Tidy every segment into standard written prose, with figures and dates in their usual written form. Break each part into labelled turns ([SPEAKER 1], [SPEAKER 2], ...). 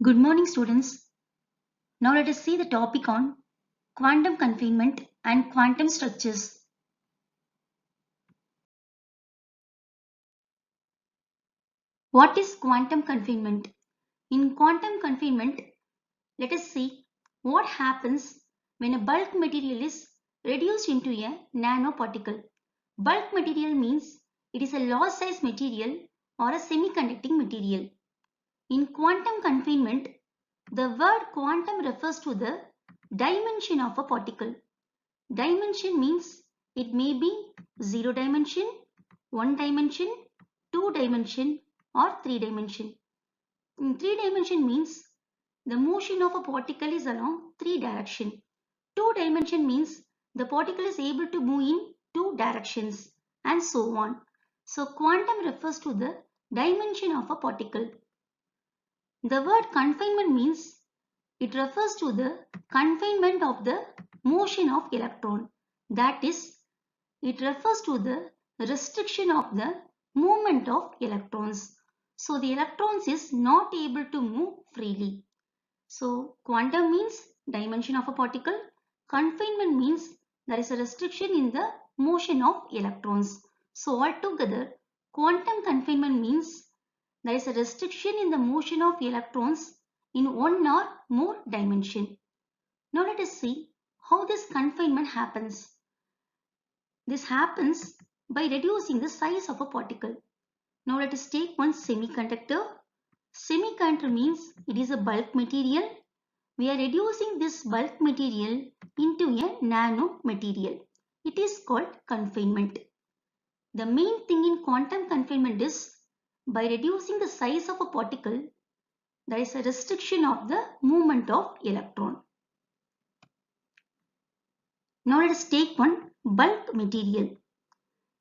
[SPEAKER 1] Good morning, students. Now let us see the topic on quantum confinement and quantum structures. What is quantum confinement? In quantum confinement, let us see what happens when a bulk material is reduced into a nanoparticle. Bulk material means it is a large size material or a semiconducting material. In quantum confinement, the word quantum refers to the dimension of a particle. Dimension means it may be 0 dimension, 1 dimension, 2 dimension or 3 dimension. In 3 dimension means the motion of a particle is along 3 direction. 2 dimension means the particle is able to move in 2 directions and so on. So quantum refers to the dimension of a particle. The word confinement means it refers to the confinement of the motion of electron. That is, it refers to the restriction of the movement of electrons. So the electrons is not able to move freely. So quantum means dimension of a particle. Confinement means there is a restriction in the motion of electrons. So altogether, quantum confinement means there is a restriction in the motion of electrons in one or more dimension. Now let us see how this confinement happens. This happens by reducing the size of a particle. Now let us take one semiconductor. Semiconductor means it is a bulk material. We are reducing this bulk material into a nano material. It is called confinement. The main thing in quantum confinement is by reducing the size of a particle, there is a restriction of the movement of electron. Now let us take one bulk material.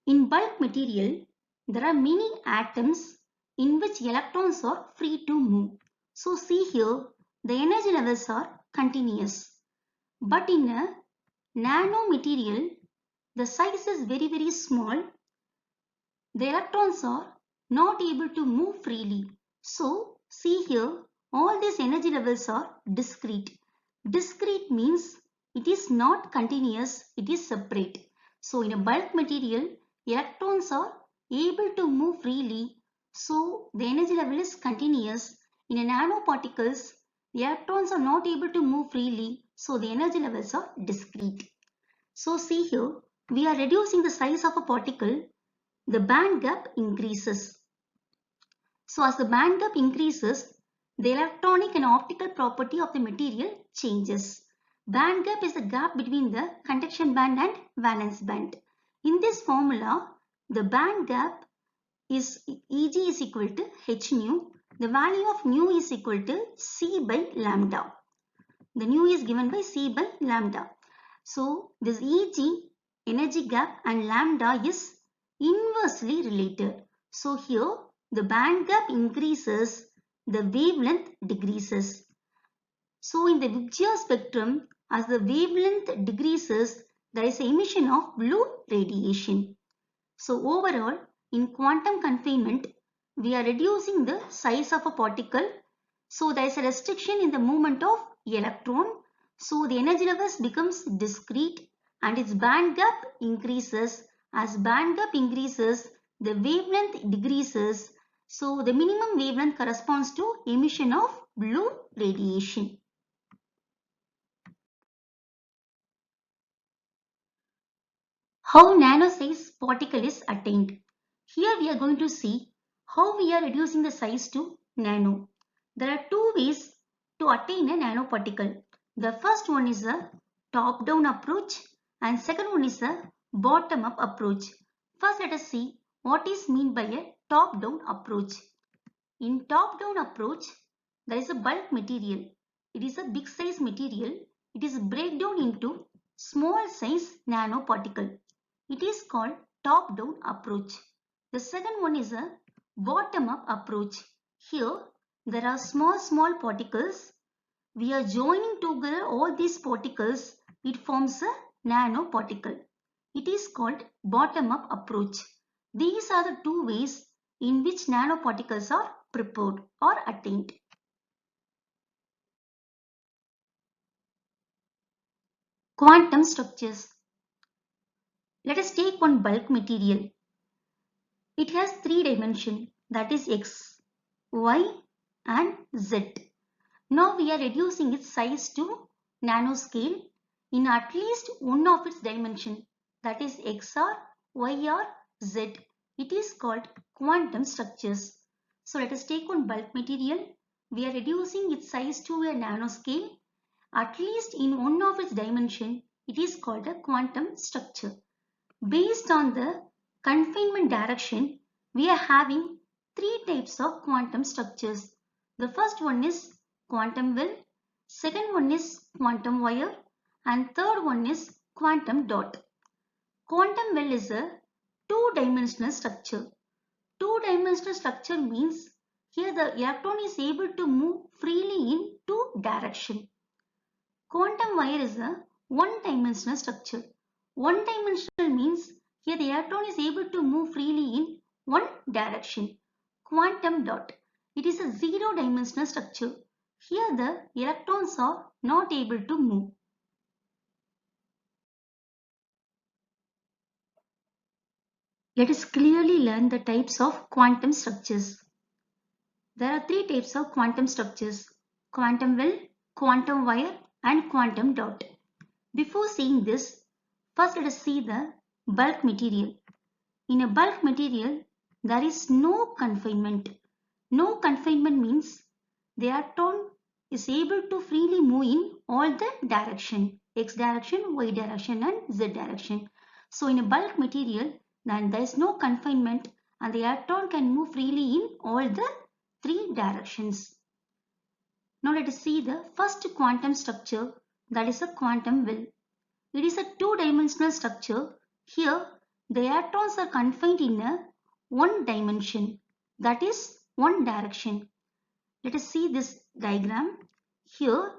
[SPEAKER 1] In bulk material, there are many atoms in which electrons are free to move. So see here, the energy levels are continuous. But in a nano material, the size is very small. The electrons are not able to move freely. So see here, all these energy levels are discrete. Discrete means it is not continuous, it is separate. So in a bulk material, electrons are able to move freely. So the energy level is continuous. In a nanoparticles, the electrons are not able to move freely. So the energy levels are discrete. So see here, we are reducing the size of a particle. The band gap increases. So as the band gap increases, the electronic and optical property of the material changes. Band gap is the gap between the conduction band and valence band. In this formula, the band gap is Eg is equal to h nu. The value of nu is equal to c by lambda. The nu is given by c by lambda. So this Eg, energy gap, and lambda is inversely related. So here the band gap increases, the wavelength decreases. So in the Vibgyor spectrum, as the wavelength decreases, there is emission of blue radiation. So overall, in quantum confinement, we are reducing the size of a particle. So there is a restriction in the movement of electron. So the energy levels becomes discrete and its band gap increases. As band gap increases, the wavelength decreases. So the minimum wavelength corresponds to emission of blue radiation. How nano-size particle is attained? Here we are going to see how we are reducing the size to nano. There are two ways to attain a nanoparticle. The first one is a top-down approach and second one is a bottom-up approach. First let us see what is meant by a top-down approach. In top-down approach, there is a bulk material. It is a big size material. It is breakdown into small size nanoparticle. It is called top-down approach. The second one is a bottom-up approach. Here, there are small particles. We are joining together all these particles. It forms a nanoparticle. It is called bottom-up approach. These are the two ways in which nanoparticles are prepared or attained. Quantum structures. Let us take one bulk material. It has three dimensions, that is x, y and z. Now we are reducing its size to nanoscale in at least one of its dimension, that is x or y or z. It is called quantum structures. So let us take one bulk material. We are reducing its size to a nanoscale at least in one of its dimension. It is called a quantum structure. Based on the confinement direction, we are having three types of quantum structures. The first one is quantum well, second one is quantum wire, and third one is quantum dot. Quantum well is a two-dimensional structure. Two-dimensional structure means here the electron is able to move freely in two directions. Quantum wire is a one-dimensional structure. One-dimensional means here the electron is able to move freely in one direction. Quantum dot. It is a zero-dimensional structure. Here the electrons are not able to move. Let us clearly learn the types of quantum structures. There are three types of quantum structures: quantum well, quantum wire and quantum dot. Before seeing this, first let us see the bulk material. In a bulk material, there is no confinement. No confinement means the electron is able to freely move in all the direction, x direction, y direction and z direction. So in a bulk material, then there is no confinement and the electron can move freely in all the three directions. Now let us see the first quantum structure, that is a quantum well. It is a two-dimensional structure. Here, the electrons are confined in a one dimension, that is one direction. Let us see this diagram. Here,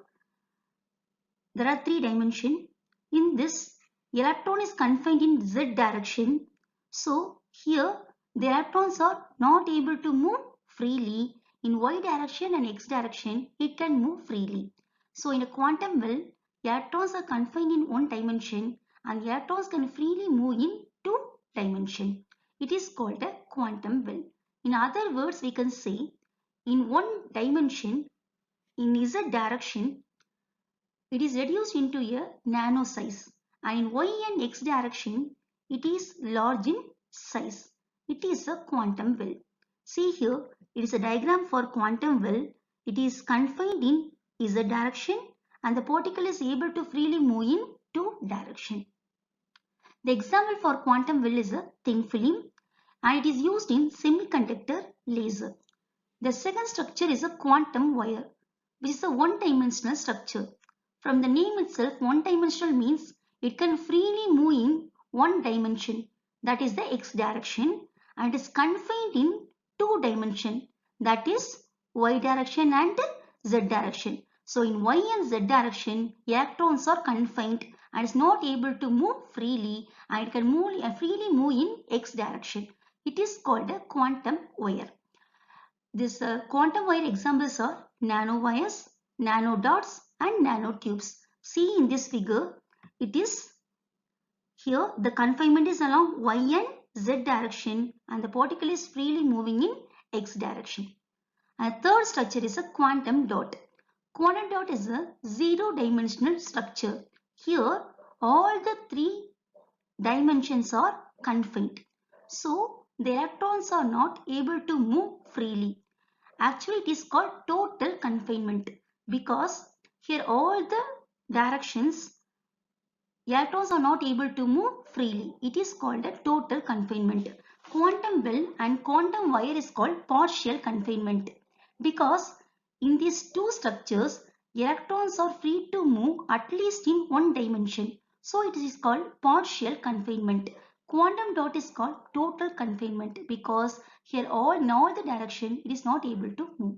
[SPEAKER 1] there are three dimensions. In this, electron is confined in z direction. So, here, the electrons are not able to move freely. In y direction and x direction, it can move freely. So, in a quantum well, electrons are confined in one dimension and electrons can freely move in two dimension. It is called a quantum well. In other words, we can say in one dimension, in z direction, it is reduced into a nano size, and in y and x direction, it is large in size. It is a quantum well. See here, it is a diagram for quantum well. It is confined in z direction and the particle is able to freely move in two direction. The example for quantum well is a thin film and it is used in semiconductor laser. The second structure is a quantum wire, which is a one-dimensional structure. From the name itself, one-dimensional means it can freely move in one dimension, that is the x direction, and is confined in two dimension, that is y direction and z direction. So in y and z direction, electrons are confined and is not able to move freely, and it can freely move in x direction. It is called a quantum wire. This quantum wire examples are nanowires, nanodots and nanotubes. See in this figure, it is here the confinement is along y and z direction and the particle is freely moving in x direction. And third structure is a quantum dot. Quantum dot is a zero-dimensional structure. Here all the three dimensions are confined. So the electrons are not able to move freely. Actually, it is called total confinement because here all the directions electrons are not able to move freely. It is called a total confinement. Quantum well and quantum wire is called partial confinement because in these two structures electrons are free to move at least in one dimension. So it is called partial confinement. Quantum dot is called total confinement because here in all the direction it is not able to move.